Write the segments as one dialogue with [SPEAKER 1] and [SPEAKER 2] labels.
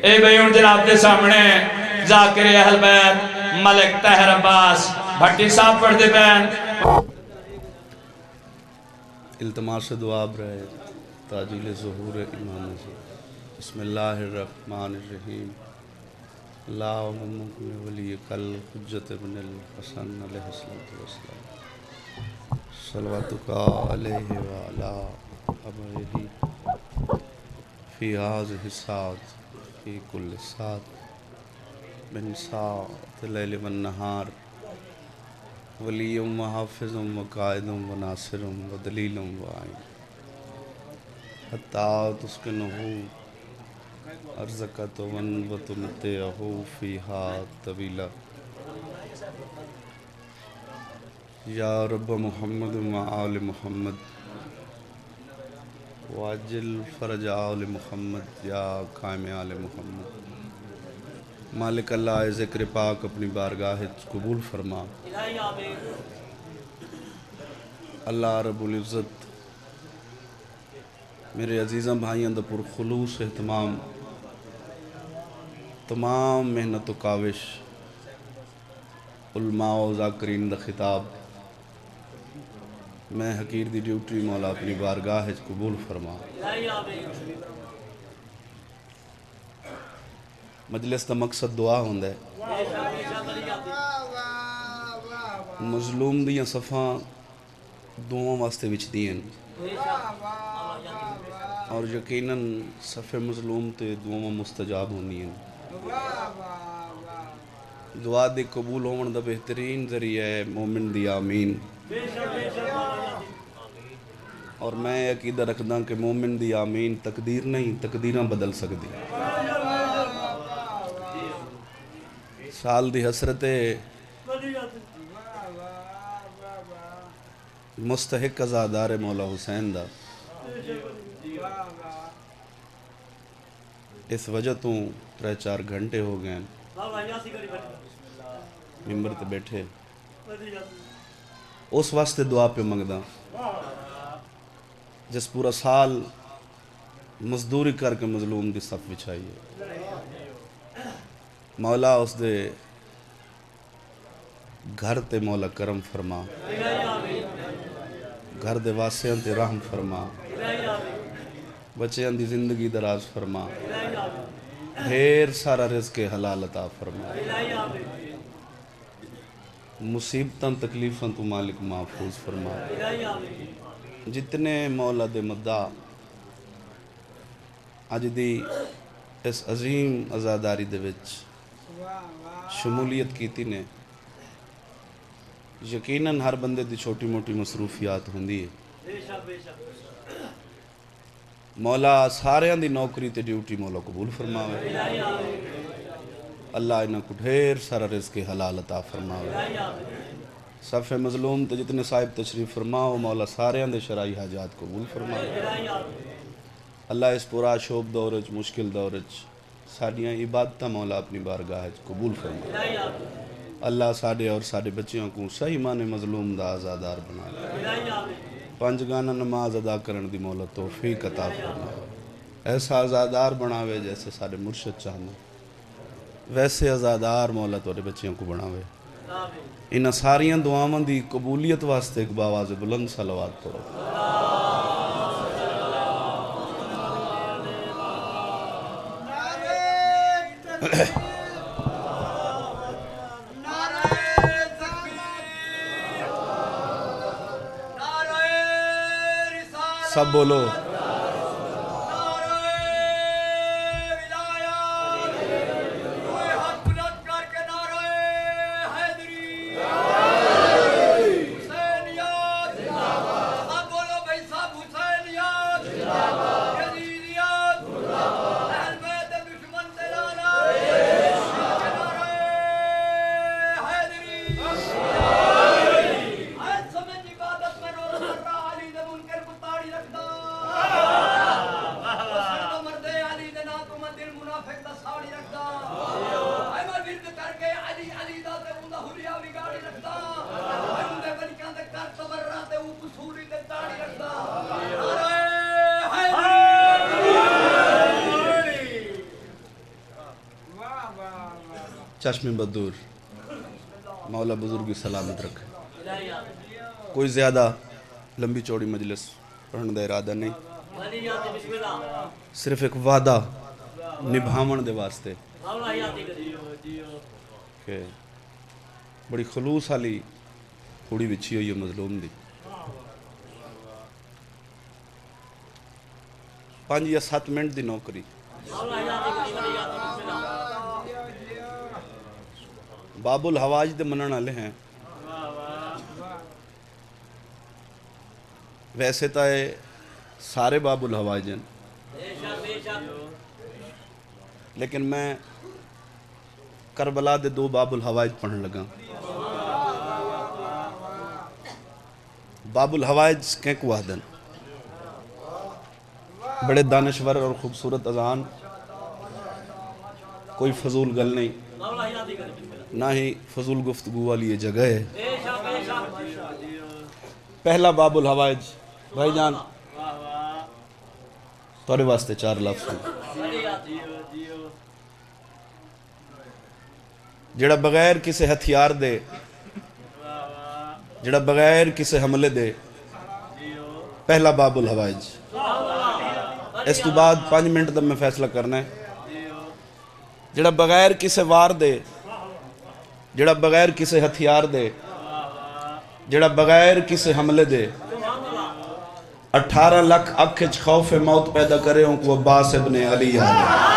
[SPEAKER 1] اے بھائیوں جناب دے سامنے ذاکر اہل بیت ملک طاہر عباس بھٹی صاحب پڑھ دے بین
[SPEAKER 2] التماس دعا برائے تاجیل ظہور امام سے بسم اللہ الرحمن الرحیم اللہم مکن ولی کل حجت ابن الحسن علیہ السلام صلواتک علیہ وعلا ابیہ فی هذه الساعة فی کل ساعة من ساعة اللیل والنہار ولی و حافظ و قائد و ناصر و دلیل و عین حتی تسکنہو ارزقت و تمتعہو فیہا طویلا یا رب محمد و آل محمد واجل فرج آل محمد یا قائم آل محمد مالک اللہ ذکر پاک اپنی بارگاہ قبول فرما اللہ رب العزت میرے عزیزاں بھائیاں دا پر خلوص اہتمام تمام محنت و کاوش علماء و ذاکرین دا خطاب میں حقیر دی ڈیوٹی مولا اپنی بارگاہ قبول فرما مجلس دا مقصد دعا ہوندہ ہے مظلوم دیاں صفاں دعاں واسطے وچ دین اور یقیناً صف مظلوم تے دعاں مستجاب ہونی ہیں دعا دی قبول ہون دا بہترین ذریعہ ہے مومن دی آمین اور میں عقیدہ رکھدا کہ مومن دی آمین تقدیر نہیں تقدیراں بدل سکدی سال دی حسرت مستحق عزادار مولا حسین دا اس وجہ تو 3-4 گھنٹے ہو گئے ممبر تے بیٹھے اس واسطے دعا پہ منگدا جس پورا سال مزدوری کر کے مظلوم دی صف بچھائی ہے مولا اس دے گھر تے مولا کرم فرما گھر دے واسیاں تے رحم فرما بچیاں دی زندگی دراز فرما ڈھیر سارا رزق حلال عطا فرما مصیبتاں تکلیفاں تو مالک محفوظ فرما جتنے مولا دے مدعا اج دی اس عظیم عزاداری دے وچ شمولیت کیتی نے یقیناً ہر بندے دی چھوٹی موٹی مصروفیات ہوندی ہے مولا ساریاں دی نوکری تے ڈیوٹی مولا قبول فرماوے اللہ انہاں کو ڈھیر سارا رزق حلال عطا فرماوے صف مظلوم تے جتنے صاحب تشریف فرماؤ مولا ساریاں دے شرعی حاجات قبول فرماوے اللہ اس پورا شوب دورج مشکل دورج ساڑیاں عبادتہ مولا اپنی بارگاہ قبول فرماوے اللہ ساڑے اور ساڑے بچیوں کو صحیح معنی مظلوم دا آزادار بنا لے 5 گانا نماز ادا کرن دی مولا توفیق عطا فرماوے ایسا آزادار بناوے جیسے ساڑے مرشد چاہنا ویسے آزادار مولا توڑے بچیوں کو بناوے انہاں ساریاں دعاواں دی قبولیت واسطے ایک باواز بلند صلوات پڑھو سب بولو چشم بدور مولا بزرگی سلامت رکھے. کوئی زیادہ لمبی چوڑی مجلس پڑھنے دا ارادہ نہیں, صرف ایک وعدہ نبھاون دے واسطے کہ بڑی خلوص والی کوڑی وچھی ہوئی ہے مظلوم دی. 5 یا 7 منٹ دی نوکری باب الحواج دے منن والے ہیں. ویسے تو سارے باب الحواج ہیں, لیکن میں کربلا دے 2 باب الحواج پڑھن لگا. باب الحواج کہیں کو آدن بڑے دانشور اور خوبصورت اذان, کوئی فضول گل نہیں, نہ ہی فضول گفتگو والی یہ جگہ ہے. پہلا باب الحواج بھائی جان تورے واسطے 4 لفظ جڑا بغیر کسی ہتھیار دے, جڑا بغیر کسی حملے دے, پہلا باب الحواج. اس تو بعد 5 منٹ تک میں فیصلہ کرنا ہے. جڑا بغیر کسی وار دے, جڑا بغیر کسی ہتھیار دے, جڑا بغیر کسی حملے دے, 18 لاکھ اکھچ خوف موت پیدا کرے ہوں کو عباس ابن علی آدھے.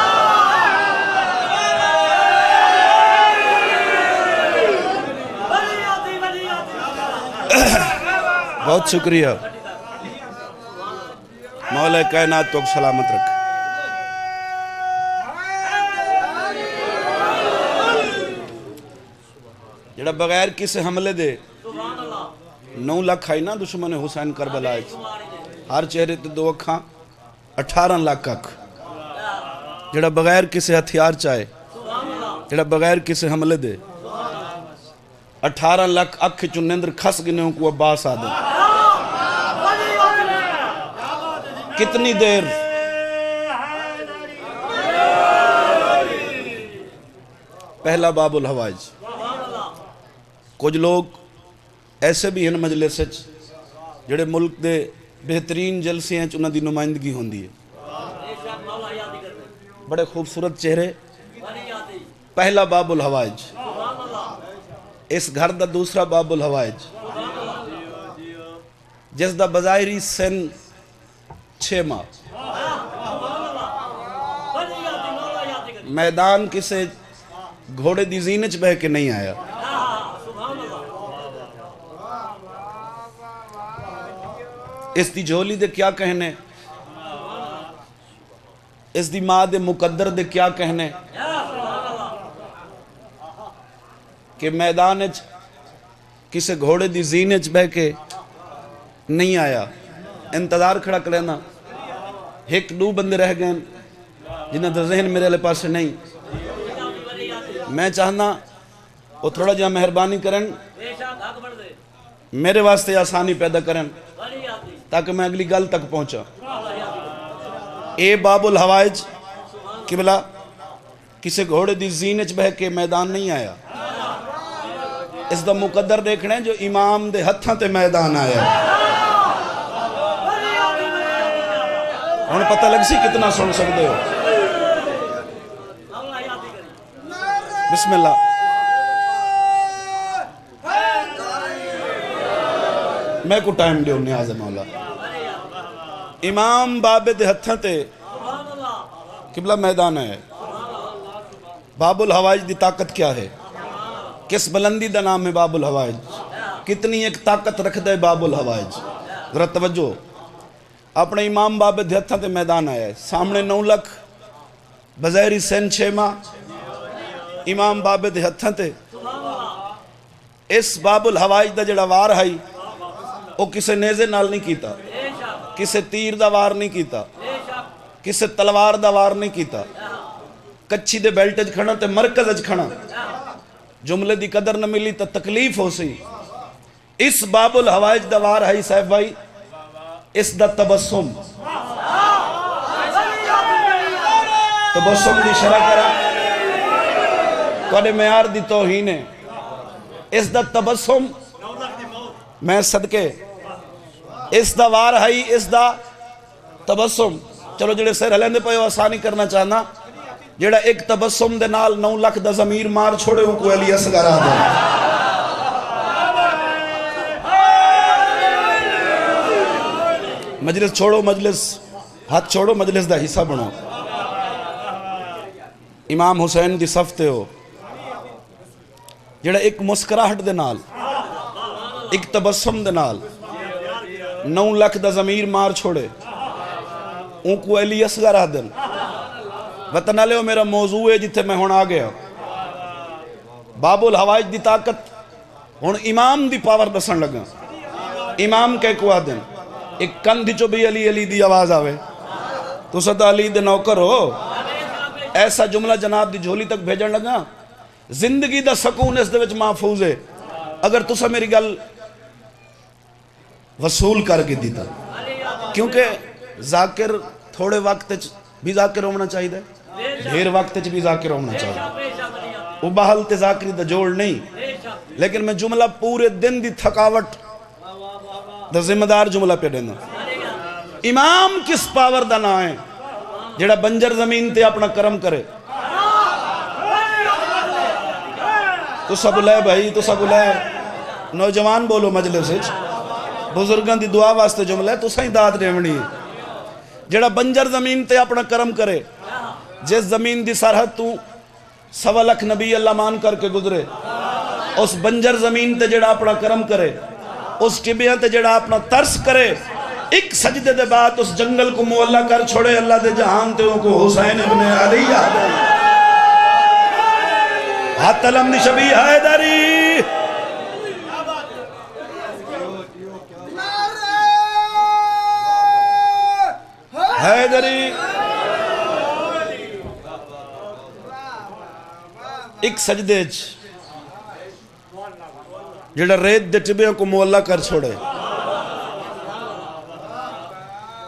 [SPEAKER 2] بہت شکریہ, مولا کائنات تو سلامت رکھ. جڑا بغیر کسی حملے دے 9 لاکھ آئی نا دشمن حسین کربلا, ہر چہرے تے 2 اکھاں 18 لاکھ اکھ. جڑا بغیر کسی ہتھیار چاہے, جڑا بغیر کسی حملے دے 18 لاکھ اکھ چو نیندر کھس گنے ہوں کو عباس آدھے. کتنی دیر پہلا باب الحواج. کچھ لوگ ایسے بھی ہیں مجلس جڑے ملک دے بہترین جلسے ہیں انہاں دی نمائندگی ہوندی ہے, بڑے خوبصورت چہرے. پہلا باب الحواج. اس گھر دا دوسرا باب الحواج جس دا بظاہری سن 6 ماہ, میدان کسے گھوڑے دی زینچ بہ کے نہیں آیا. اس دی جھولی دے کیا کہنے, اس دی ماں دے مقدر دے کیا کہنے کہ میدان کسے گھوڑے دی زینچ بہ کے نہیں آیا. انتظار کھڑا کرینا, 1-2 بندے رہ گئے جنہاں دا ذہن میرے لئے پاس نہیں. میں چاہنا وہ تھوڑا جہاں مہربانی کرن, میرے واسطے آسانی پیدا کرن تاکہ میں اگلی گل تک پہنچا. اے باب الحوائج قبلہ کسے گھوڑے دی زینچ بہ کے میدان نہیں آیا. اس دا مقدر دیکھنے جو امام دے ہتھاں تے میدان آیا. انہوں پتہ لگ سی کتنا سن سکتے ہو. بسم اللہ. میں کو ٹائم دیو نیاز مولا. امام بابے دے ہتھاں تے قبلہ میدان ہے. باب الحوائج دی طاقت کیا ہے, کس بلندی دا نام ہے باب الحوائج, کتنی ایک طاقت رکھ دے باب الحوائج. ذرا توجہ, اپنے امام بابے دے ہتھاں تے میدان آیا ہے. سامنے 9 لاکھ بظاہری سن 6 ماہ, امام بابے دے ہتھاں تے. اس باب الحوائج دا جڑا وار ہے وہ کسے نیزے نال نہیں کیتا, کسے تیر دا وار نہیں کیتا, کسے تلوار دا وار نہیں کیتا. کچھی دے بیلٹ کھڑا تے مرکز اج کھڑا, جملے دی قدر نہ ملی تا تکلیف ہو سی. اس باب الحوائج دا وار ہے صاحب بھائی, اس دا تبسم. تبسم دی شرح کرا, تواڈے معیار دی توہین ہے اس دا تبسم میں صدقے اس دا وار ہائی اس دا تبسم چلو جڑے سر ہلیندے پے آسانی کرنا چاہنا جڑا ایک تبسم دے نال 9 لاکھ دا ضمیر مار چھوڑے ہوں کو علی اصغر آ دے مجلس چھوڑو مجلس ہاتھ چھوڑو مجلس دا حصہ بنو امام حسین دی صفتے ہو جڑا ایک مسکراہٹ دے نال ایک تبسم دے نال 9 لاکھ دا ضمیر مار چھوڑے اون کو علی اصغر آ دن وطن علیہ میرا موضوع ہے جتھے میں ہون آ گیا باب الحوائج دی طاقت ہون امام دی پاور دسن لگا امام کہہ کو آ دن ایک کندھ چو بھی علی علی دی آواز آوے تو صدا علی دے نوکر ہو ایسا جملہ جناب دی جھولی تک بھیجن لگا زندگی دا سکون اس دے وچ محفوظ ہے اگر تسا میری گل وصول کر کے دیتا کیونکہ ذاکر تھوڑے وقت بھی ذاکر ہونا چاہیے دھیر وقت بھی ذاکر ہونا چاہیے وہ بحل تے ذاکری دا جوڑ نہیں لیکن میں جملہ پورے دن دی تھکاوٹ دا ذمہ دار جملہ پہ دینا امام کس پاور دا نہ ہے جڑا بنجر زمین تے اپنا کرم کرے تو سب لے بھائی تو سب لے نوجوان بولو مجلس بزرگاں دی دعا واسطے جملہ ہے تو سائیں داد ریونی ہے جڑا بنجر زمین تے اپنا کرم کرے جس زمین دی سرحد تو 1.25 لاکھ نبی اللہ مان کر کے گزرے اس بنجر زمین تے جڑا اپنا کرم کرے اس ٹبیاں تے جڑا اپنا ترس کرے ایک سجدے دے بعد اس جنگل کو مولا کر چھوڑے اللہ دے جہان تے ان کو حسین ابن علی یاد ہے ہاتھ علم دی شبیہ حیدری حیدری ایک سجدے جڑا ریت دے ٹبیوں کو مولا کر چھوڑے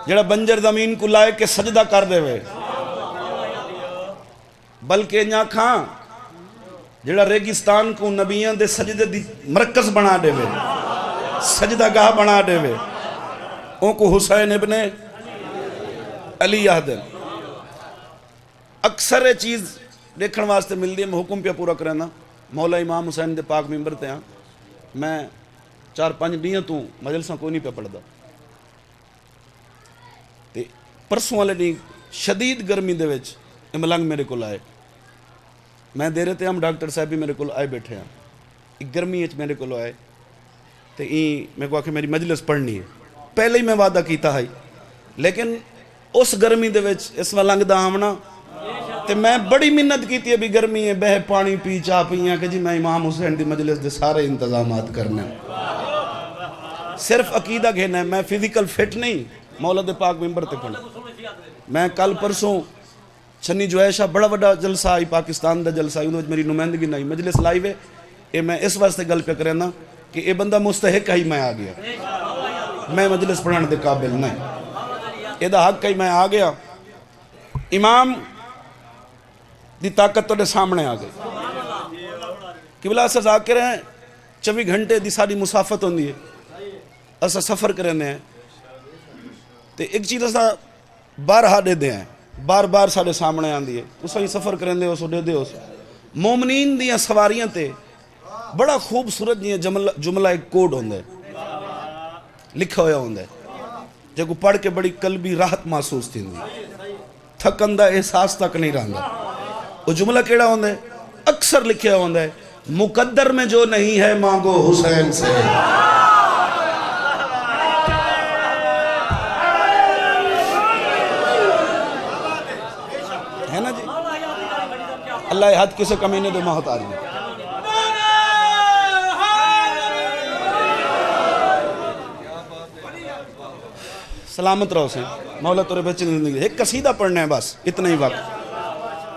[SPEAKER 2] جڑا بنجر زمین کو لائے کے سجدہ کر دے وے بلکہ نیا کھاں جڑا ریگستان کو نبیان دے سجدے دی مرکز بنا دے وے سجدہ گاہ بنا دے وے ان کو حسین ابن علی یاد ہے اکثر چیز دیکھن واسطے مل دی میں حکم پہ پورا کرنا مولا امام حسین دے پاک ممبر تے ہاں میں 4-5 ڈیاں تو مجلساں کو نہیں پہ پڑھدا تے پرسوں والے نہیں شدید گرمی دے وچ ملنگ میرے کو لائے میں دے رہے تھے ہم ڈاکٹر صاحب بھی میرے کو آئے بیٹھے ہیں ایک گرمی اچ میرے کو آئے تے میں کو آکے میری مجلس پڑھنی ہے پہلے ہی میں وعدہ کیتا ہے لیکن اس گرمی دے وچ اس ملنگ دا آمنا تے میں بڑی منت کیتی ہے بھی گرمی ہے بہ پانی پی چاہ پیاں کہ جی میں امام حسین دی مجلس دے سارے انتظامات کرنے صرف عقیدہ گھینا ہے میں فزیکل فٹ نہیں مولا دے پاک ممبر تے پڑھنا میں کل پرسوں چھنی جویشہ بڑا بڑا جلسہ آئی پاکستان دا جلسہ آئی میری نمائندگی نہیں مجلس لائیوے اے میں اس واسطے گل پہ کرنا کہ اے بندہ مستحق ہی میں آ گیا میں مجلس پڑھانے دے قابل نہیں اے دا حق ہی میں آ گیا امام دی طاقت تو دے سامنے آ گئی قبلہ اسا ذاکر ہیں 24 گھنٹے دی ساری مسافت ہوندی ہے اسا سفر کرنے ہیں تے ایک چیز اسا بارہا دے دے ہیں بار بار ساڑے سامنے آن دیئے اسا ہی سفر کرنے ہو سو دے دے ہو سو مومنین دیاں سواریاں تے بڑا خوبصورت دیاں جملہ ایک کوڈ ہوندہ ہے لکھا ہویا ہوندہ ہے جو کو پڑھ کے بڑی قلبی راحت محسوس تھی ہوندی تھکندہ احساس تک نہیں رہنگا وہ جملہ کیڑا ہوندہ ہے اکثر لکھا ہوندہ ہے مقدر میں جو نہیں ہے مانگو حسین سے ہے نا جی اللہ حد کسے کمینے دے محتاج میں سلامت رہو سے مولا تورے بچے زندگی ایک قصیدہ پڑھنے ہیں بس اتنا ہی وقت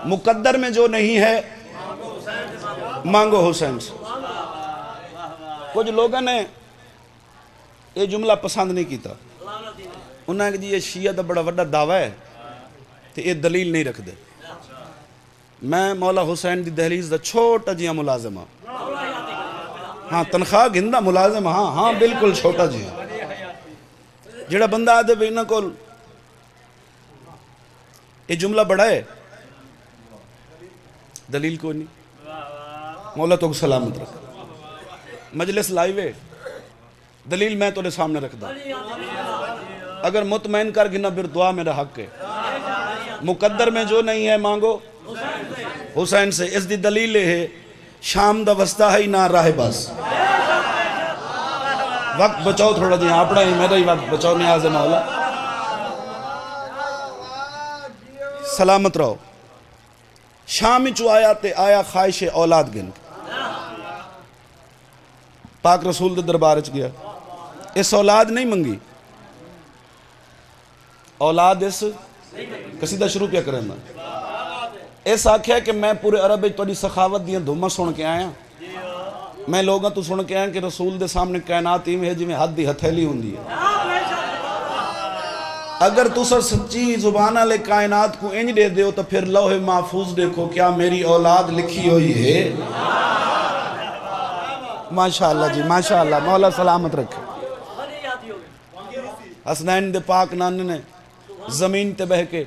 [SPEAKER 2] مقدر میں جو نہیں ہے مانگو حسین سے کچھ لوگوں نے یہ جملہ پسند نہیں کیتا انہوں نے کہ جی یہ شیعہ دا بڑا وڈا دعویٰ ہے تو یہ دلیل نہیں رکھ دے میں مولا حسین دی دہلیز دا چھوٹا جیاں ملازم ہاں. ہاں تنخواہ گھندا ملازم ہاں بالکل چھوٹا جیاں. جڑا بندہ آدھے بھی انہاں کول یہ جملہ بڑا ہے دلیل کوئی نہیں. مولا تو سلامت رکھ. مجلس لائیوے دلیل میں تو سامنے رکھ دا. اگر مطمئن کر گنا پھر دعا میرا حق ہے. مقدر میں جو نہیں ہے مانگو حسین سے. اس دی دلیل ہے شام دا وسطہ ہے نہ راہ بس. وقت بچاؤ تھوڑا جی اپنا ہی میرا ہی وقت بچاؤ. نیاز مولا سلامت رہو. شام چو آیا تے آیا خواہش اولاد گن پاک رسول دے دربار چ گیا. اس اولاد نہیں منگی. اولاد اس قصیدہ شروع کیا کریں میں اس آکھیا کہ میں پورے عرب تھوڑی سخاوت دیاں دھوماں سن کے آیا. میں لوگاں تو سن کے آیا کہ رسول دے سامنے کائنات ہی ہے جی میں حد دی ہتھیلی ہوندی ہے. اگر تسا سچی زبان والے کائنات کو انج دے دیو تو پھر لوح محفوظ دیکھو کیا میری اولاد لکھی ہوئی ہے. ماشاءاللہ جی ماشاءاللہ. مولا سلامت رکھے. حسنین دے پاک نانے نے زمین تے بہ کے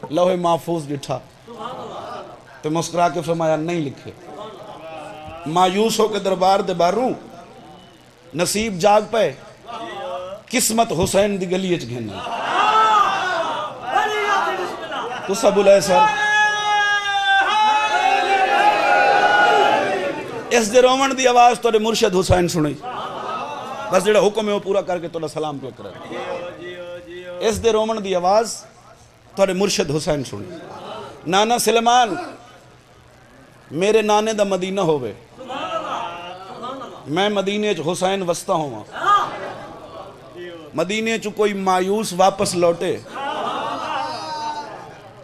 [SPEAKER 2] لوح محفوظ ڈٹھا تو مسکرا کے فرمایا نہیں لکھے. مایوس ہو کے دربار دے باروں نصیب جاگ پے قسمت حسین دی گلی اچ گھن. تو سب بلائے سر اس دے رومن دی آواز تو مرشد حسین سنی. بس جڑا حکم ہے وہ پورا کر کے تو سلام پہ کرے. اس دے رومن دی آواز تو مرشد حسین سنی. نانا سلیمان میرے نانے دا مدینہ ہوئے میں مدینے چ حسین وسطہ ہوں. مدینے چ کوئی مایوس واپس لوٹے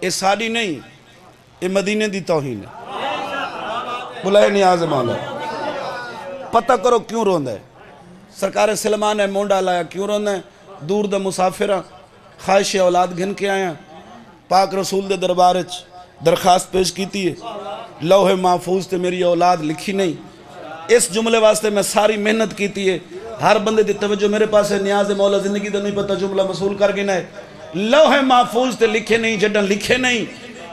[SPEAKER 2] یہ ساری نہیں یہ مدینے دی توہین ہے. بلائے نیاز مولا پتہ کرو کیوں روندہ ہے. سرکار سلمان ہے مونڈا لایا کیوں روندہ ہے. دور دا مسافرہ خواہش اولاد گھن کے آیا. پاک رسول دے دربارچ درخواست پیش کیتی ہے لوح محفوظ تے میری اولاد لکھی نہیں. اس جملے واسطے میں ساری محنت کیتی ہے. ہر بندے دی توجہ میرے پاس ہے. نیاز مولا زندگی دا نہیں پتہ جملہ مسئول کر گنا ہے. لوح محفوظ تے لکھے نہیں جڈن لکھے نہیں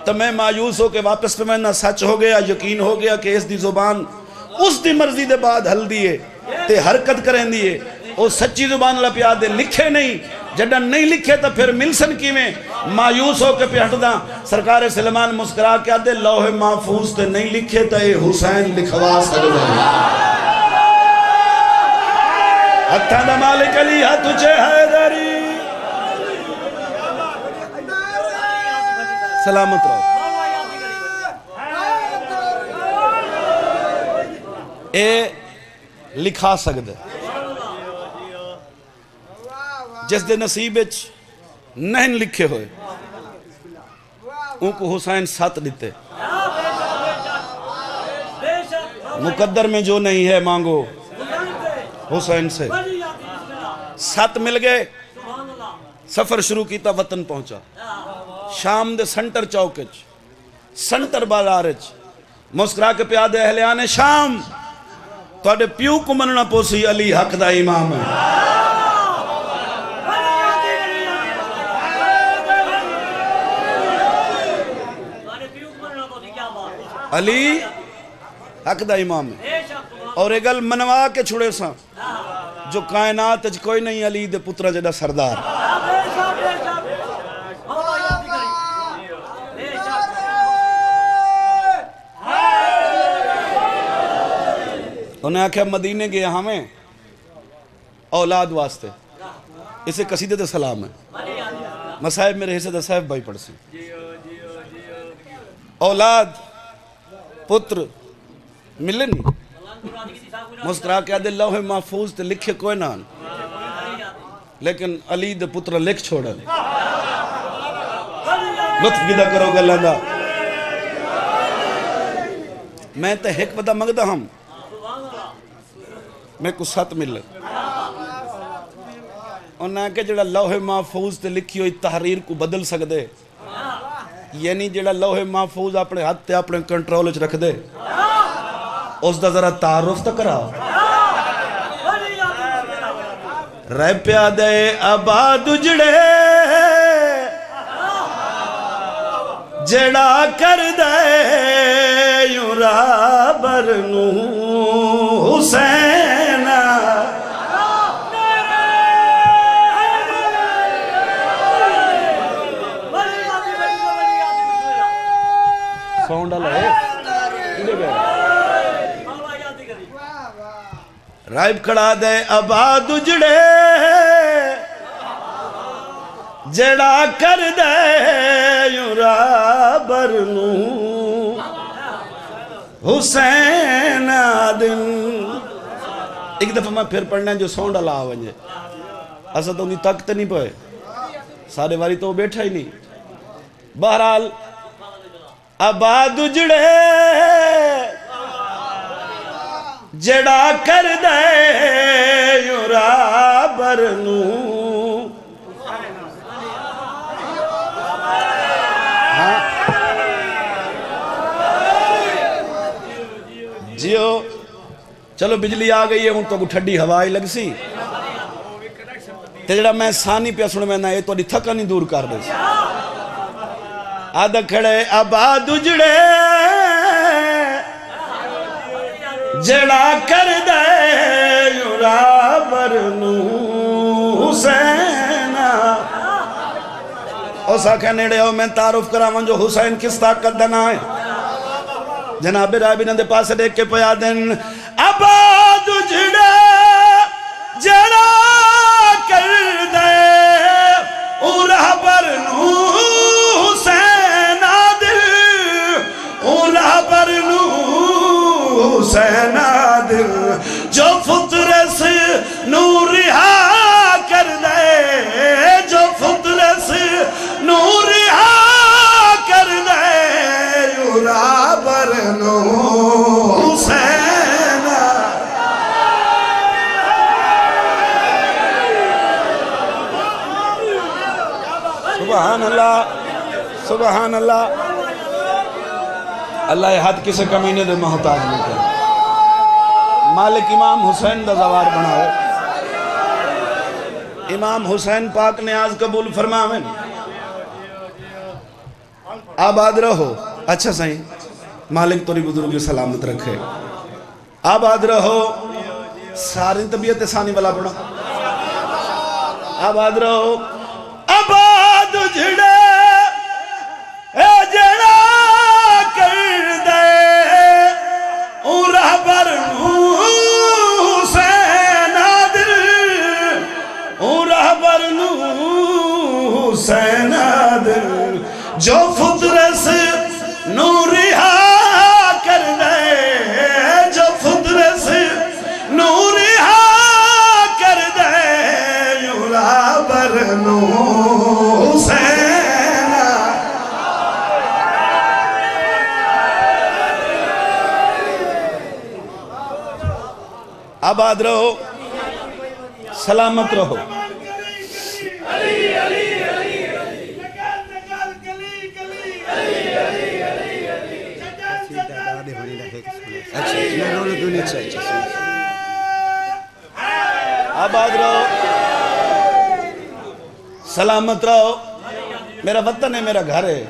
[SPEAKER 2] تو میں مایوس ہو کے واپس پہ میں نہ سچ ہو گیا یقین ہو گیا کہ اس دی زبان اس دی مرضی دے بعد ہل دیئے تے حرکت کریں دیئے. وہ سچی زبان اللہ پیاد دے لکھے نہیں جڈن نہیں لکھے تو پھر ملسن کی میں مایوس ہو کے پیٹ دا. سرکار سلمان مسکرا کے آدھے لوح محفوظ تے نہیں لکھے تو اے حسین لکھوا سکتا ہے. ہتھا دا مالک علی ہاتھ اچھے حیدری سلامت رہو. اے لکھا سکتا جس دے نصیب نہیں لکھے ہوئے ان کو حسین ساتھ دیتے. مقدر میں جو نہیں ہے مانگو حسین سے. ساتھ مل گئے سفر شروع کیتا وطن پہنچا. شام دے سنٹر چوکچ سنٹر بازارچ مسکرا کے پیادے اہلیان شام تواڈے پیو کو مننا پوسی علی حق دا امام ہے. علی حق دا امام ہے. اور ایک گل منوا کے چھڑے ساں جو کائنات اچ کوئی نہیں علی دے پترہ جڑا سردار. انہیں آکھا مدینے گئے ہمیں اولاد واسطے. اسے قصیدے دے سلام ہے. مصاحب میرے حصے دے صاحب بھائی پڑھ سی. اولاد پتر ملے نہیں مسکرا کے آدھے لوح محفوظ تے لکھے کوئی نہ لیکن علی دے پتر لکھ چھوڑا. لطف گدہ کرو گا اللہ دا. میں تے ایک پتہ مگدہ ہم میں کو ساتھ ملے. انہاں کہ جڑا لوح محفوظ تے لکھی ہوئی تحریر کو بدل سکدے یعنی جڑا لوح محفوظ اپنے ہاتھ تے اپنے کنٹرول وچ رکھ دے اس دا ذرا تعارف تو کراؤ. رہ پیا دے آباد اجڑے جڑا کر دے یوں رابر نو حسین ساؤنڈ والا ہے رائب کھڑا دے آباد اجڑے جڑا کر دے یوں رابر نو حسین آدم. ایک دفعہ میں پھر پڑھنا جو ساؤنڈ والا آونجے اسا تو نہیں تک تے نہیں پوئے سارے واری تو بیٹھا ہی نہیں. بہرحال آباد اجڑے جڑا کر دے یوں رابر نو جیو. چلو بجلی آ گئی ہے ہوں تو ٹھڈی ہوائی لگ سی تے جڑا میں سانی پیا سن میں نہ یہ تو تھکا نہیں دور کر دے آدھا کھڑے آباد اجڑے جڑا کر دے یوں رابر نو حسین. اس آکھے نیڑے ہو میں تعارف کراؤں جو حسین کس طاقت دنا ہے. جناب رابی نندے پاس دیکھ کے پیا دن آباد اجڑے جڑا کر دے او رہبر نو حسین دل او رہبر نو حسین دل جو فطرس نور رہا کر دے جو فطرس نور رہا کر دے یوں رابر نو حسین. سبحان اللہ سبحان اللہ. اللہ یہ حد کسے کمینے دے محتاج نہیں کرے. مالک امام حسین دا زوار بناؤ. امام حسین پاک نیاز قبول فرماویں. آباد رہو. اچھا صحیح مالک توری بزرگی سلامت رکھے. آباد رہو. ساری طبیعت ثانی والا پڑھا. آباد رہو. آباد اجڑے اے جڑا کر دے او رہبر نو حسین دل او رہبر نو حسین دل جو فطرس نور رہا کر دے جو فطرس نور رہا کر دے یوں رہبر نو حسین. آباد رہو سلامت رہو. آباد رہو سلامت رہو. میرا وطن ہے میرا گھر ہے.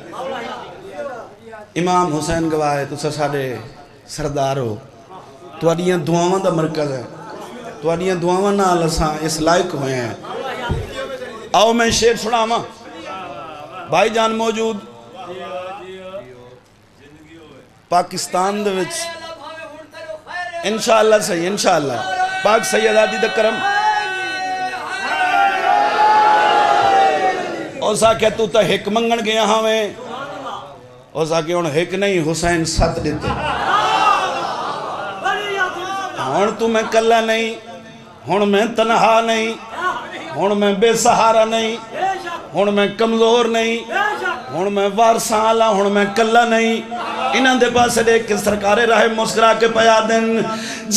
[SPEAKER 2] امام حسین گواہ ہے تو ساڑھے سردار ہو تو اڈیاں دعاواں دا مرکز ہے تو اڈیاں دعاواں نال اساں اس لائق ہوئے ہیں. آؤ میں شعر سناواں. بھائی جان موجود پاکستان دے وچ انشاءاللہ صحیح انشاءاللہ پاک سید آدی دا کرم اوسا کہ تو تا ہک منگن گیا ہمیں اوسا کہ ان ہک نہیں حسین سات دیتے ہون تو میں کلہ نہیں ہون میں تنہا نہیں ہون میں بے سہارا نہیں ہون میں کمزور نہیں ہون میں وارثاں آلا ہون میں کلہ نہیں. انہاں دے پاس دیکھ کے سرکار راہ مسکرا کے پیا دن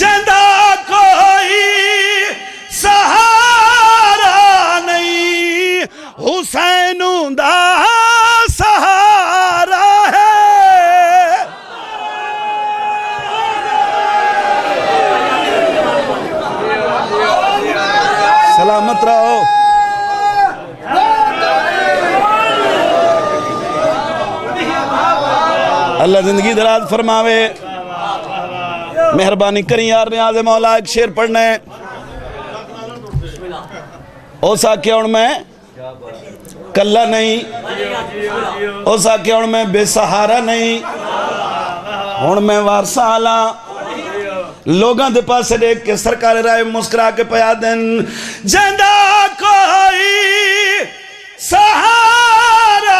[SPEAKER 2] جندہ کوئی سہارا نہیں حسین دا سہارا اللہ زندگی دراز فرماوے مہربانی کریں یار نیاز مولا ایک شعر پڑھنا ہے او سا کیا ان میں کلہ نہیں او سا کیا ان میں بے سہارا نہیں ان میں وارسا آلا لوگاں دے پاس دیکھ کے سرکار رائے مسکرا کے پیا دن جندہ کوئی سہارا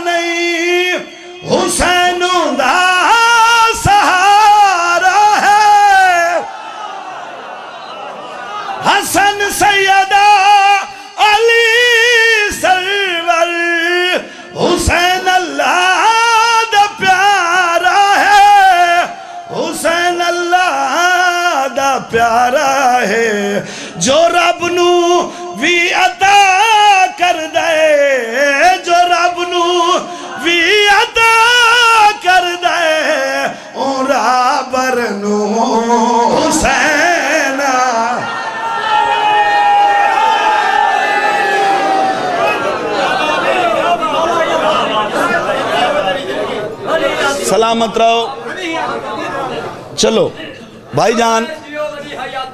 [SPEAKER 2] نہیں حسین دا سہارا ہے حسن سیدہ علی سرور حسین اللہ دا پیارا ہے حسین اللہ دا پیارا ہے جو رب نو وی عطا کر دے جو رب نو وی عطا کر دے اون رابر نو حسین سلامت رہو چلو بھائی جان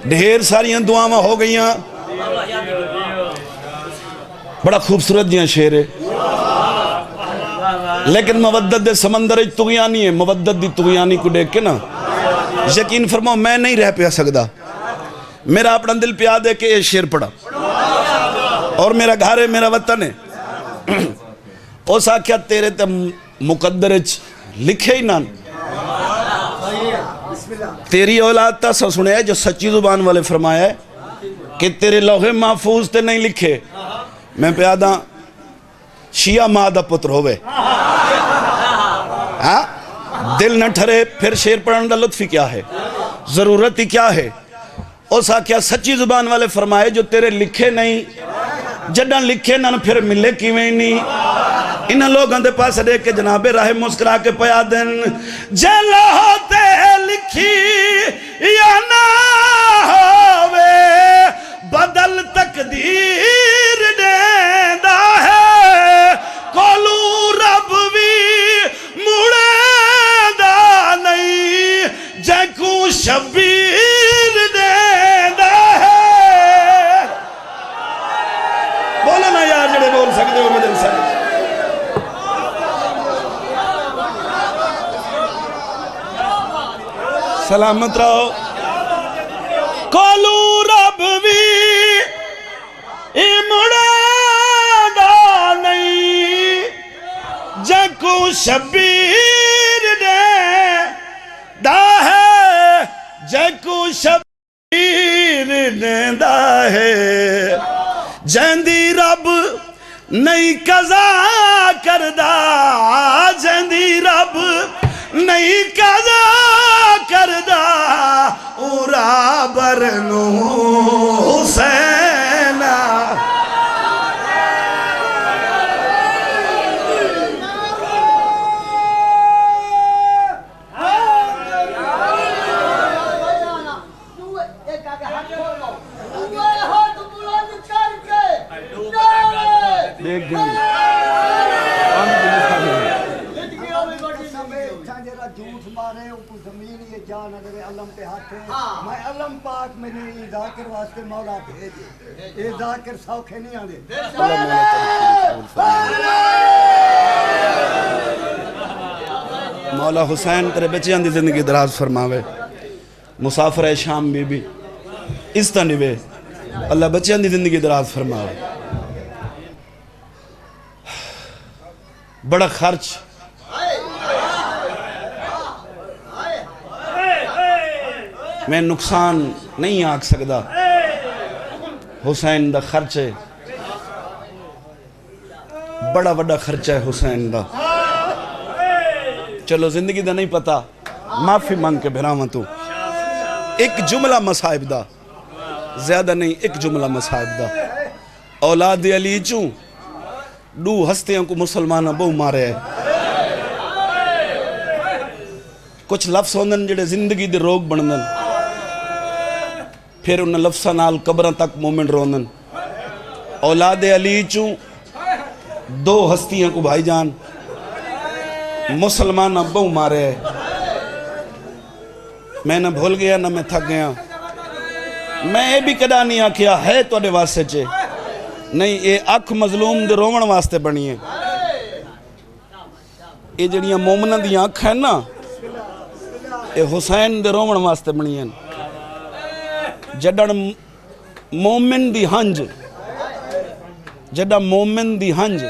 [SPEAKER 2] ڈھیر ساریاں دعاواں ہو گئیاں بڑا خوبصورت جیاں شعر ہے لیکن مودت دے سمندر تغیانی ہے مودت دی تغیانی کو دیکھ کے نا یقین فرماؤ میں نہیں رہ پیا سکدا میرا اپنا دل پیا دے کہ یہ شعر پڑھا اور میرا گھر ہے میرا وطن ہے او سا کیا تیرے تے مقدر لکھے ہی نان تیری اولاد تا سا سنے ہے جو سچی زبان والے فرمایا ہے کہ تیرے لوح محفوظ تے نہیں لکھے میں پیادا شیعہ ماں دا پتر ہوئے دل نہ ٹھرے پھر شعر پڑھنے دا لطفی کیا ہے ضرورت ہی کیا ہے او سا کیا سچی زبان والے فرمائے جو تیرے لکھے نہیں جڈاں لکھے نہ پھر ملے کیویں نہیں انہاں لوگاں دے پاس دیکھ کے جناب راہ مسکرا کے پیا دن جلو تے لکھی یا نہ ہووے بدل تقدیر دیندا ہے کولو رب وی مڑے دا نہیں جے کو شبیر دیندا ہے بولو نا یار جڑے بول سکتے ہو مدل سکتے سلامت رہو کولو رب وی مڑے دا نہیں جے کو شبیر دے دا ہے جے کو شبیر دے دا ہے جیندی رب نہیں قضا کردہ جیندی رب نہیں قضا کردہ رابر نو حسین دیکھ گئی
[SPEAKER 3] جھوٹ مارے اوپر زمین یہ جان اگر علم پہ ہاتھ ہے میں علم پاک میں نے یہ ذاکر واسطے مولا بھیجے یہ ذاکر سوکھے نہیں آنے
[SPEAKER 2] مولا حسین تیرے بچیاں دی زندگی دراز فرماوے مسافر شام بی بی اس طرح اللہ بچیاں دی زندگی دراز فرماوے بڑا خرچ میں نقصان نہیں آکھ سکدا حسین دا خرچ ہے بڑا بڑا خرچہ ہے حسین دا چلو زندگی دا نہیں پتا معافی مانگ کے بھراواں تو ایک جملہ مصائب دا زیادہ نہیں ایک جملہ مصائب دا اولاد علی چوں دو ہستیاں کو مسلمانہ بہو مارے ہے کچھ لفظ ہوندن جڑے زندگی دے روگ بندن پھر انہیں لفظہ نال قبرہ تک مومن روندن اولاد علی چوں دو ہستیاں کو بھائی جان مسلمانہ بہو مارے ہے میں نہ بھول گیا نہ میں تھک گیا میں یہ بھی کدا نہیں آکھیا ہے توڑے واسطے چے نہیں یہ اکھ مظلوم دے رومن واسطے بنی ہے یہ جڑیاں مومنہ دی آنکھ ہیں نا یہ حسین دے رومن واسطے بنی ہیں جڑن مومن دی ہنج جڑا مومن دی ہنج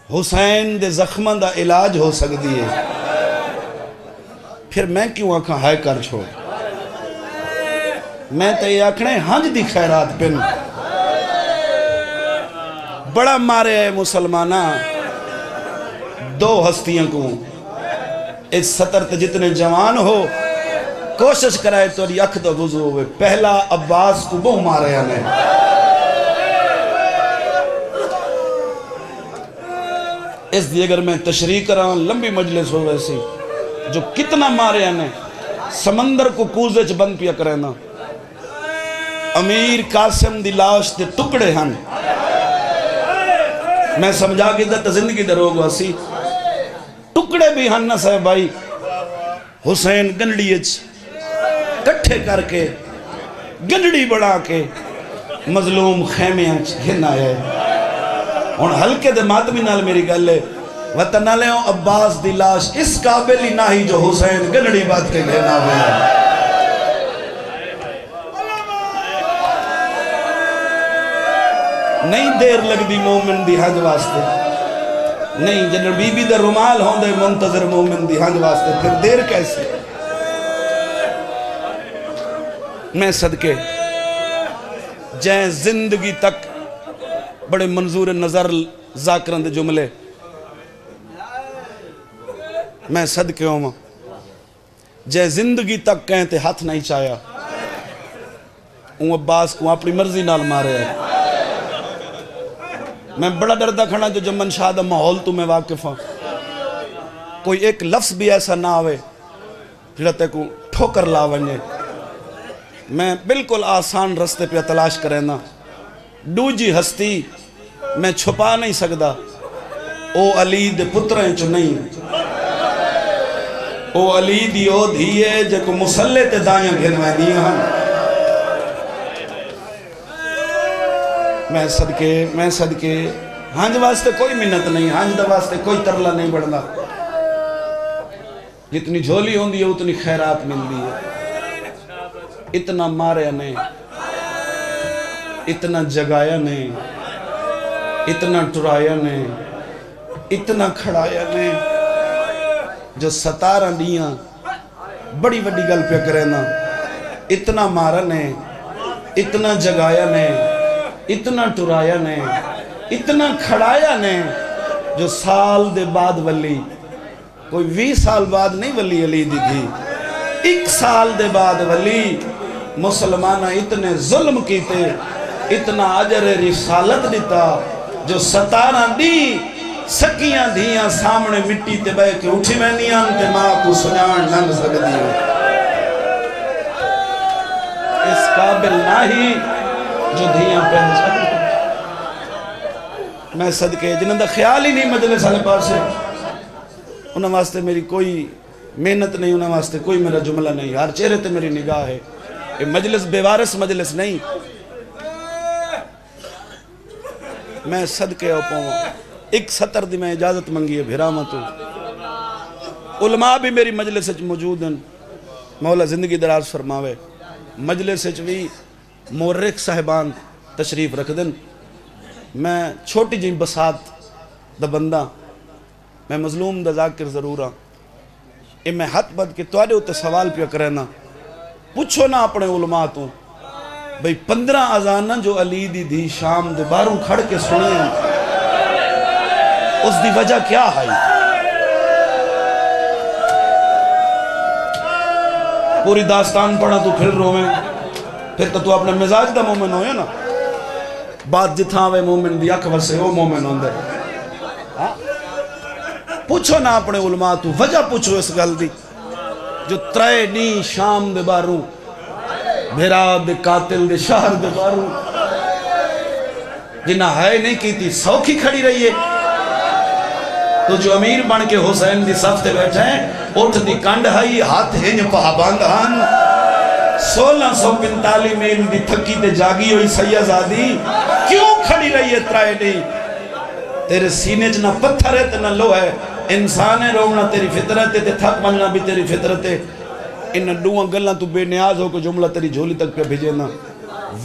[SPEAKER 2] حسین دے زخمہ دا علاج ہو سکتی ہے پھر میں کیوں آنکھاں ہائے کر چھوڑ میں تے یہ آنکھنے ہنج دی خیرات پن بڑا مارے ہے مسلمانہ دو ہستیاں کو اس سطر تے جتنے جوان ہو کوشش کرائے تو اکھ دا وضو ہوئے پہلا عباس کو بہو مارے آنے اس دی اگر میں تشریح کران لمبی مجلس ہو ویسی جو کتنا مارے آنے سمندر کو کوزے چ بند پیا کرے نا امیر قاسم دی لاش دے ٹکڑے ہن میں سمجھا کہ دا زندگی دے روگ واسی ٹکڑے بھی ہن نہ صاحب بھائی حسین گنڈی اچ کٹھے کر کے گنڈی بڑھا کے مظلوم خیمے اچ گھن آیا ہے اور ہلکے دے ماتمی نال میری گل ہے وطن علیوں عباس دی لاش اس قابل ہی نہ ہی جو حسین گنڈی بات کے گھنا ہویا نہیں دیر لگ دی مومن دی حج واسطے نہیں جنر بی بی در رمال ہوں دے منتظر مومن دی حج واسطے پھر دیر کیسے میں صدقے جائیں زندگی تک بڑے منظور نظر ذاکران دے جملے میں صدقے ہوں جائیں زندگی تک کہتے ہاتھ نہیں چاہیا اون عباس کو اپنی مرضی نال مارے ہے میں بڑا ڈردہ کھڑا جو جمن شاہ دا ماحول تو میں واقف ہوں کوئی ایک لفظ بھی ایسا نہ آوے پھرتے کو ٹھوکر لاونجے میں بالکل آسان رستے پہ تلاش کرے نا ڈو جی ہستی میں چھپا نہیں سکدا او علی دے پتریں چو نہیں او علی دی او دھیے جے کو مسلح تے دائیاں گھنوائے دیا ہاں میں صدقے ہانج واسطے کوئی منت نہیں ہانج دا واسطے کوئی ترلا نہیں بڑھنا جتنی جھولی ہوں دی ہے اتنی خیرات مل دی ہے اتنا مارے نے اتنا جگایا نے اتنا ٹرایا نے اتنا کھڑایا نے جو 17 دیاں بڑی بڑی گل پہ کرے نا اتنا مارا نے اتنا جگایا نے اتنا ٹرایا نے اتنا کھڑایا نے جو سال دے بعد ولی کوئی 20 سال بعد نہیں ولی علی دی تھی 1 سال دے بعد ولی مسلمانہ اتنے ظلم کیتے اتنا عجر رسالت دیتا جو 17 دی سکیاں دھیاں سامنے مٹی تے بے کے اٹھی وینیاں تے ماں کو سنیان ننگ سکتی ہو اس قابل نہ ہی جو دھیاں پہنچا میں صدقے جنہاں دا خیال ہی نہیں مجلس والے پاس سے انہاں واسطے میری کوئی محنت نہیں انہاں واسطے کوئی میرا جملہ نہیں ہر چہرے تے میری نگاہ ہے یہ مجلس بے وارث مجلس نہیں میں صدقے ہو پاؤں ایک سطر دی میں اجازت منگی ہے بھرامتوں علماء بھی میری مجلس موجود ہیں مولا زندگی دراز فرماوے مجلس بھی مورخ صاحبان تشریف رکھ دن میں چھوٹی جی بسات دا بندہ میں مظلوم دا ذاکر ضرور ہاں یہ میں ہاتھ بد کے توڑے ہوتے سوال پیا کرنا پوچھو نا اپنے علماء تو بھئی 15 اذانہ جو علی دی دی شام دے باروں کھڑ کے سنے ہیں اس دی وجہ کیا ہے پوری داستان پڑھا تو پھر رویں پھر تو اپنے مزاج دا مومن ہوئے نا بات جتھاں وے مومن دی اکھ وسے وہ مومن ہوندے پوچھو نا اپنے علماء تو وجہ پوچھو اس گل دی جو 3 نی شام دے باروں بھیرا دے قاتل دے شہر دے باروں جنہ ہے نہیں کی تھی سوکھی کھڑی رہی ہے تو جو امیر بن کے حسین دی صف تے بیٹھے ہیں اٹھ دی کنڈ ہائی ہاتھ ہنج پابند ہن 1645 میل دی تھکی تے جاگی ہوئی سیدزادی کیوں کھڑی رہی ہے ترائے نہیں تیرے سینے چ نہ پتھر ہے تے نہ لو ہے انسان ہے رونا تیری فطرت ہے تے تھک بننا بھی تیری فطرت ہے ان دوہاں گلاں تو بے نیاز ہو کو جملہ تیری جھولی تک پہ بھیجے نا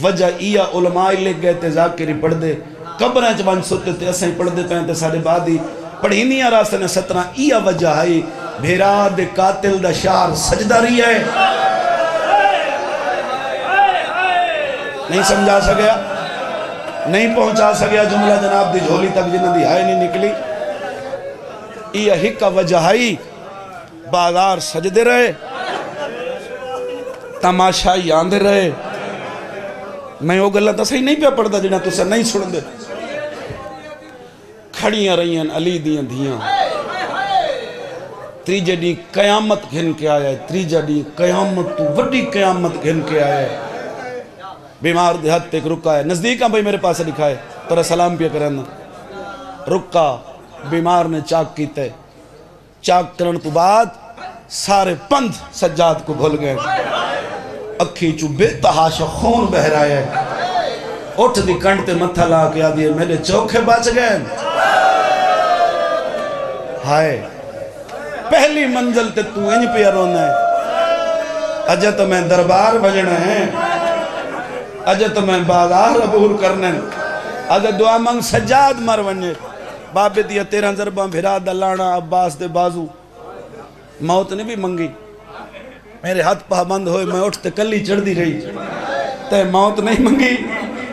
[SPEAKER 2] وجہ ایا علماء لکھ گئے تے ذاکری پڑھ دے قبریں چ ون ستے تے اسیں پڑھ دے پین تے سارے بعدی پڑھینیاں راستہ نے 17 ایا وجہ ہے بھیرا دے قاتل دا شعر سجدہ رہی ہے نہیں سمجھا سکیا نہیں پہنچا سکیا جملہ جناب دی جھولی تک جنہ دی ہائے نہیں نکلی یہ ہکا وجہ ہے بازار سجدے رہے تماشائی آندے رہے میں وہ گلہ تا صحیح نہیں پہ پڑھتا جنہ تو سے نہیں سن دے کھڑیاں رہیاں علی دیاں دھیاں تریجے دی قیامت گھن کے آیا ہے تریجے دی قیامت تو وڈی قیامت گھن کے آیا ہے بیمار دے حد تک رکا ہے نزدیک بھائی میرے پاس لکھا ہے ترہ سلام پہ کرنا رکا بیمار نے چاک کیتے چاک کرن تو بعد سارے پندھ سجاد کو بھول گئے اکھی چو بے تحاشا خون بہ رہا ہے اٹھ دی کنڈ تے متھا لا کے آدھی ہے میرے چوکھے بچ گئے ہائے پہلی منزل تے تو انج پہ رونا ہے اجہ تو میں دربار بجنا ہے اجہ تو میں بازار عبور کرنے اجہ دعا منگ سجاد مر ونجے بابے دیا 13 ضرباں بھرا دلانا عباس دے بازو موت نے بھی منگی میرے ہاتھ پابند ہوئے میں اٹھتے کلی چڑھ دی رہی تے موت نہیں منگی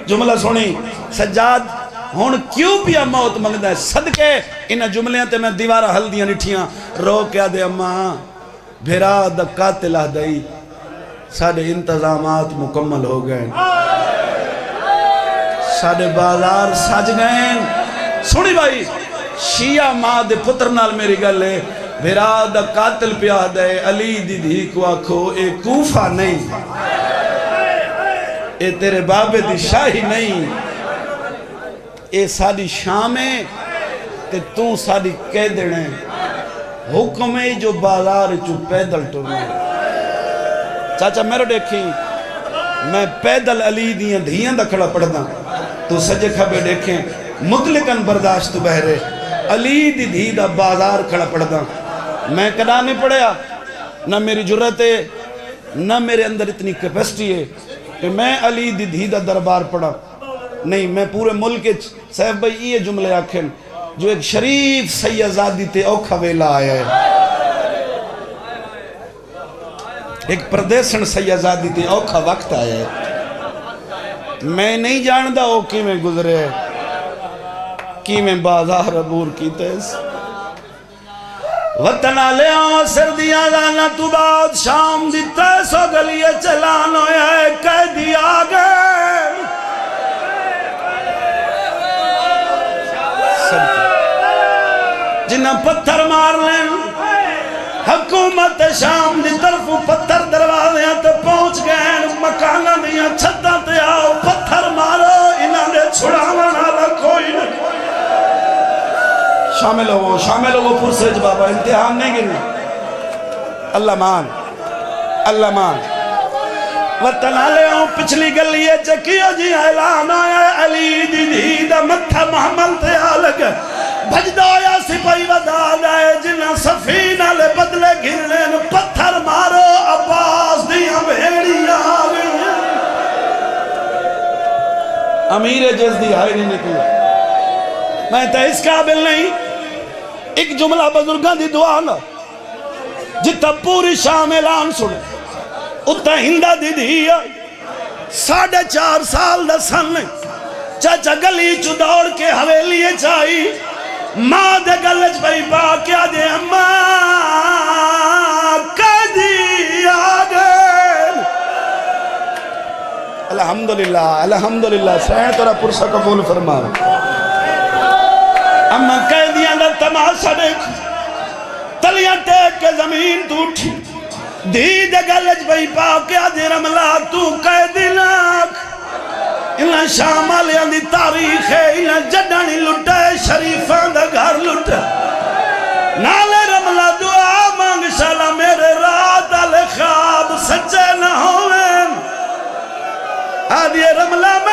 [SPEAKER 2] جملہ سنی سجاد ہون کیوں پیا موت منگتا ہے صدقے انہ جملیاں تے میں دیوارہ حل دیاں نٹھیاں رو کیا دے اماں بھرا دا قاتل آدائی ساڑھے انتظامات مکمل ہو گئے ساڑھے بازار ساج گئے سنی بھائی شیعہ ماں دے پتر نال میری گل ہے بھرا دا قاتل پیا دے علی دی دھی کو آکھو اے کوفہ نہیں اے تیرے بابے دی شاہی نہیں اے ساڑی شام ہے تے تو ساڑی کہہ دینے حکم ہے جو بازار چو پیدل ٹرنے چاچا میرے دیکھیں میں پیدل علی دیاں دھیاں دا کھڑا پڑھنا تو سجے کھبے دیکھیں مطلقاً برداشت تو بہرے علی دی دھی دا بازار کھڑا پڑھنا میں کدا نہیں پڑھیا نہ میری جرت ہے نہ میرے اندر اتنی کیپیسٹی ہے کہ میں علی دی دھی دا دربار پڑھا نہیں میں پورے ملک صاحب بھائی یہ جملے آکھیں جو ایک شریف سیدزادی تے اوکھا ویلا آیا ہے ایک پردیسن سیدزادی تے اوکھا وقت آیا ہے میں نہیں جاندہ او کی میں گزرے کی میں بازار عبور کی تیس وطن آلے آن سردیاں جانا تو بعد شام دی تیسو گلیے چلانو ہے قیدی آگے جنہ پتھر مار لیں حکومت شام دی طرف پتھر دروازیاں تے پہنچ گئے مکانہ دیاں چھتاں تے آؤ پتھر مارو انہاں نے چھڑاونا نہ کوئی نہ شامل ہو پرسج بابا امتحان نہیں گرنا اللہ مان وطن آلے ہوں پچھلی گلیے چکیو جی اعلان آیا علی دی دی دا متھا محمل تے آلگ بھج دویا سپائی ودا دائے جنہ سفینہ لے بدلے گرن پتھر مارو عباس دیاں بھیڑی آگے امیر جس دی آئی نہیں نکلو میں تا اس قابل نہیں ایک جملہ بزرگاں دی دعا نا جتا پوری شام اعلان سنے اتا ہندہ دی دی آئی 4.5 سال دا سن چاچا گلی چو دوڑ کے حویلیے چاہی ماں دے گلج بھائی پا کیا دے اماں قیدی آگے الحمدللہ سہن تورا پرسہ قبول فرما اماں قیدیاں دا تماشا دیکھ تلیاں ٹیک کے زمین تو اٹھی دید گلج بھئی پاکیا دی رملہ تو قیدی لاکھ انہاں شامالیاں دی تاریخ ہے انہاں جڈانی لٹے شریفان دا گھر لٹے
[SPEAKER 1] علم